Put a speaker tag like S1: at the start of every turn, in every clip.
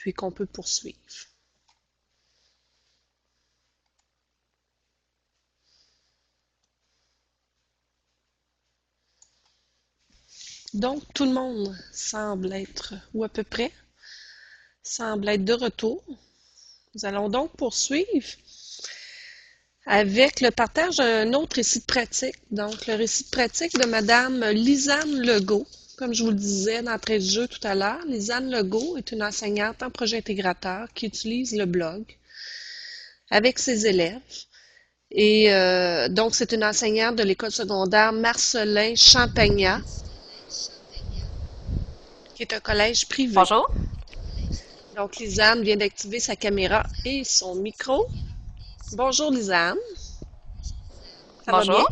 S1: puis qu'on peut poursuivre. Donc, tout le monde semble être, ou à peu près, semble être de retour. Nous allons donc poursuivre avec le partage d'un autre récit de pratique. Donc, le récit de pratique de Madame Lisanne Legault. Comme je vous le disais d'entrée de jeu tout à l'heure, Lisanne Legault est une enseignante en projet intégrateur qui utilise le blog avec ses élèves. Et donc, c'est une enseignante de l'école secondaire Marcelin Champagnat, qui est un collège privé.
S2: Bonjour.
S1: Donc, Lisanne vient d'activer sa caméra et son micro. Bonjour, Lisanne. Ça va bien?
S2: Bonjour.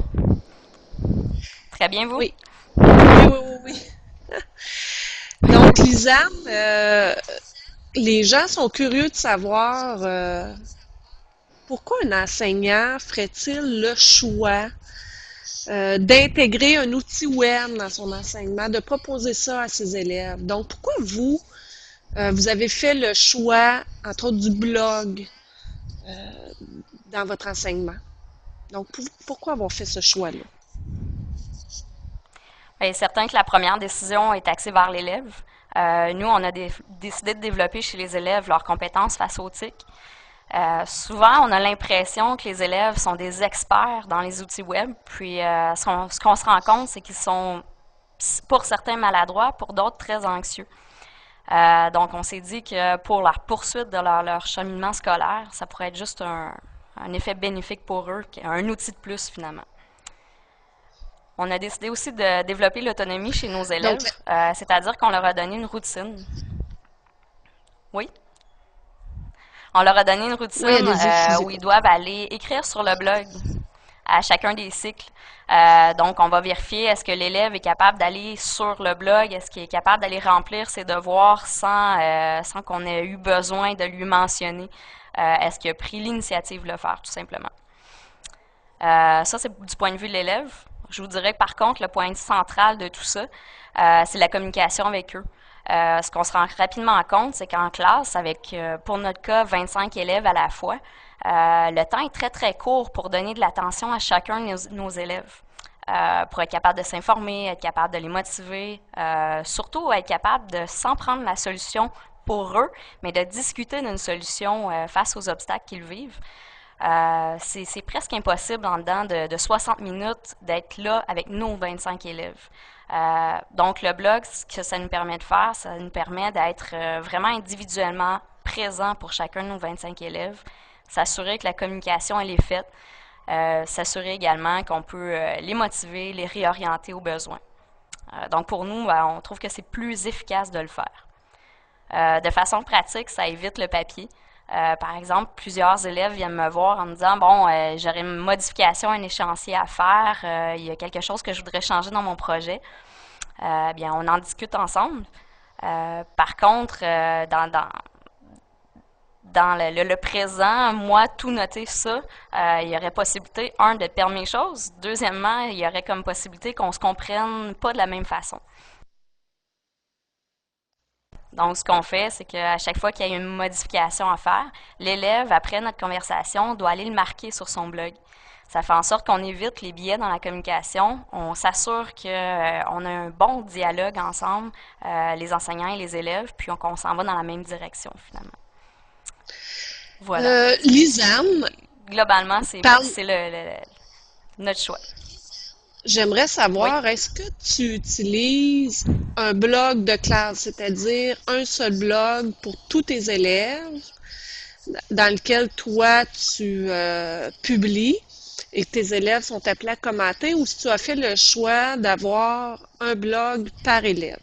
S2: Très bien, vous?
S1: Oui. Oui, oui, oui, oui. Donc, Lisanne, les gens sont curieux de savoir pourquoi un enseignant ferait-il le choix d'intégrer un outil web dans son enseignement, de proposer ça à ses élèves. Donc, pourquoi vous, vous avez fait le choix, entre autres, du blog dans votre enseignement? Donc, pourquoi avoir fait ce choix-là?
S2: Il est certain que la première décision est axée vers l'élève. Nous, on a décidé de développer chez les élèves leurs compétences face aux TIC. Souvent, on a l'impression que les élèves sont des experts dans les outils web, puis ce qu'on se rend compte, c'est qu'ils sont, pour certains, maladroits, pour d'autres, très anxieux. Donc, on s'est dit que pour la poursuite de leur cheminement scolaire, ça pourrait être juste un effet bénéfique pour eux, un outil de plus, finalement. On a décidé aussi de développer l'autonomie chez nos
S1: Donc,
S2: élèves, c'est-à-dire qu'on leur a donné une routine. Oui? On leur a donné une
S1: oui,
S2: routine
S1: allez-y, je vous
S2: où ils
S1: écoute.
S2: doivent aller écrire sur le blog à chacun des cycles. Donc, on va vérifier est-ce que l'élève est capable d'aller sur le blog, est-ce qu'il est capable d'aller remplir ses devoirs sans qu'on ait eu besoin de lui mentionner. Est-ce qu'il a pris l'initiative de le faire, tout simplement. Ça, c'est du point de vue de l'élève. Je vous dirais que par contre, le point central de tout ça, c'est la communication avec eux. Ce qu'on se rend rapidement compte, c'est qu'en classe, avec, pour notre cas, 25 élèves à la fois, le temps est très, très court pour donner de l'attention à chacun de nos élèves. Pour être capable de s'informer, être capable de les motiver, surtout être capable de s'en prendre la solution pour eux, mais de discuter d'une solution face aux obstacles qu'ils vivent. C'est presque impossible en dedans de 60 minutes d'être là avec nos 25 élèves. Donc, le blog, ce que ça nous permet de faire, ça nous permet d'être vraiment individuellement présent pour chacun de nos 25 élèves, s'assurer que la communication, elle est faite, s'assurer également qu'on peut les motiver, les réorienter aux besoins. Donc, pour nous, on trouve que c'est plus efficace de le faire. De façon pratique, ça évite le papier. Par exemple, plusieurs élèves viennent me voir en me disant bon, j'aurais une modification, un échéancier à faire, il y a quelque chose que je voudrais changer dans mon projet. Bien, on en discute ensemble. Par contre, dans le présent, moi, tout noter ça, il y aurait possibilité, un, de perdre mes choses. Deuxièmement, il y aurait comme possibilité qu'on se comprenne pas de la même façon. Donc, ce qu'on fait, c'est qu'à chaque fois qu'il y a une modification à faire, l'élève, après notre conversation, doit aller le marquer sur son blog. Ça fait en sorte qu'on évite les biais dans la communication. On s'assure qu'on a un bon dialogue ensemble, les enseignants et les élèves, puis qu'on s'en va dans la même direction, finalement. Voilà.
S1: Lisanne,
S2: Globalement,
S1: parle,
S2: c'est notre choix.
S1: j'aimerais
S2: Oui.
S1: savoir, est-ce que tu utilises un blog de classe, c'est-à-dire un seul blog pour tous tes élèves, dans lequel toi tu publies et que tes élèves sont appelés à commenter, ou si tu as fait le choix d'avoir un blog par élève?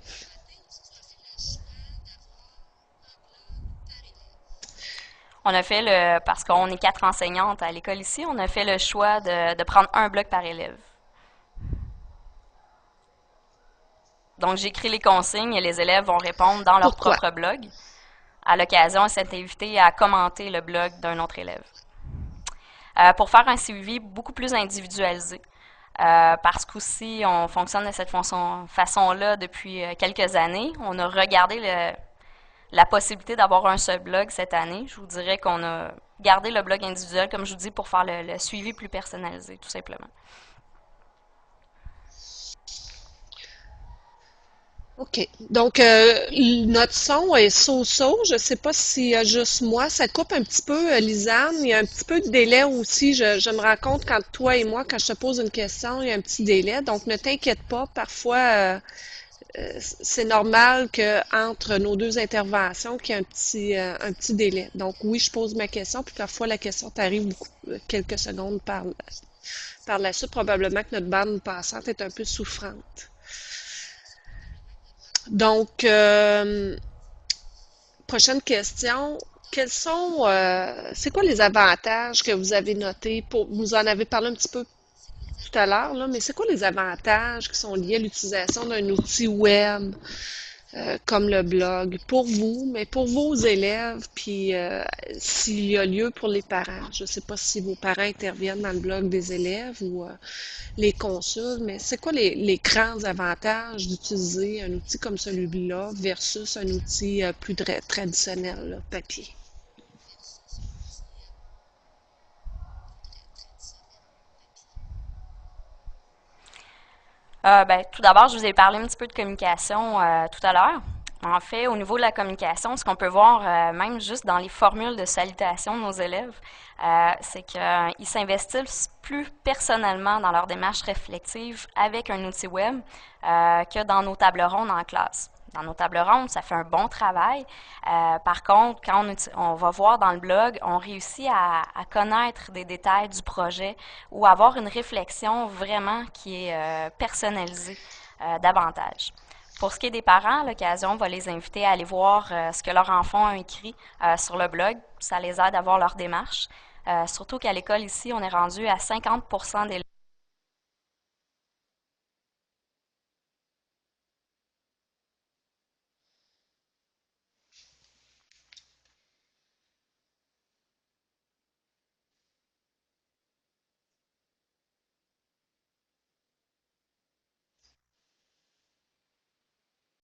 S2: On a fait parce qu'on est 4 enseignantes à l'école ici, on a fait le choix de prendre un bloc par élève. Donc, j'écris les consignes et les élèves vont répondre dans leur
S1: Pourquoi?
S2: propre blog. À l'occasion, c'est invité à commenter le blog d'un autre élève. Pour faire un suivi beaucoup plus individualisé. Parce qu'aussi, on fonctionne de cette façon-là depuis quelques années. On a regardé la possibilité d'avoir un seul blog cette année. Je vous dirais qu'on a gardé le blog individuel, comme je vous dis, pour faire le suivi plus personnalisé, tout simplement.
S1: OK. Donc, notre son est so-so. Je sais pas s'il y a juste moi. Ça coupe un petit peu, Lisanne. Il y a un petit peu de délai aussi. Je me rends compte quand toi et moi, quand je te pose une question, il y a un petit délai. Donc, ne t'inquiète pas. Parfois, c'est normal que entre nos deux interventions, qu'il y ait un petit délai. Donc, oui, je pose ma question, puis parfois la question t'arrive quelques secondes par la suite. Probablement que notre bande passante est un peu souffrante. Donc, prochaine question. C'est quoi les avantages que vous avez notés vous en avez parlé un petit peu tout à l'heure, là, mais c'est quoi les avantages qui sont liés à l'utilisation d'un outil web comme le blog pour vous, mais pour vos élèves, puis s'il y a lieu pour les parents. Je ne sais pas si vos parents interviennent dans le blog des élèves ou les consultent, mais c'est quoi les grands avantages d'utiliser un outil comme celui-là versus un outil plus traditionnel, là, papier?
S2: Ben, tout d'abord, je vous ai parlé un petit peu de communication tout à l'heure. En fait, au niveau de la communication, ce qu'on peut voir même juste dans les formules de salutation de nos élèves, c'est qu'ils s'investissent plus personnellement dans leur démarche réflexive avec un outil web que dans nos tables rondes en classe. Dans nos tables rondes, ça fait un bon travail. Par contre, quand on va voir dans le blog, on réussit à connaître des détails du projet ou avoir une réflexion vraiment qui est personnalisée davantage. Pour ce qui est des parents, à l'occasion, on va les inviter à aller voir ce que leurs enfants ont écrit sur le blog. Ça les aide à voir leur démarche. Surtout qu'à l'école ici, on est rendu à 50% des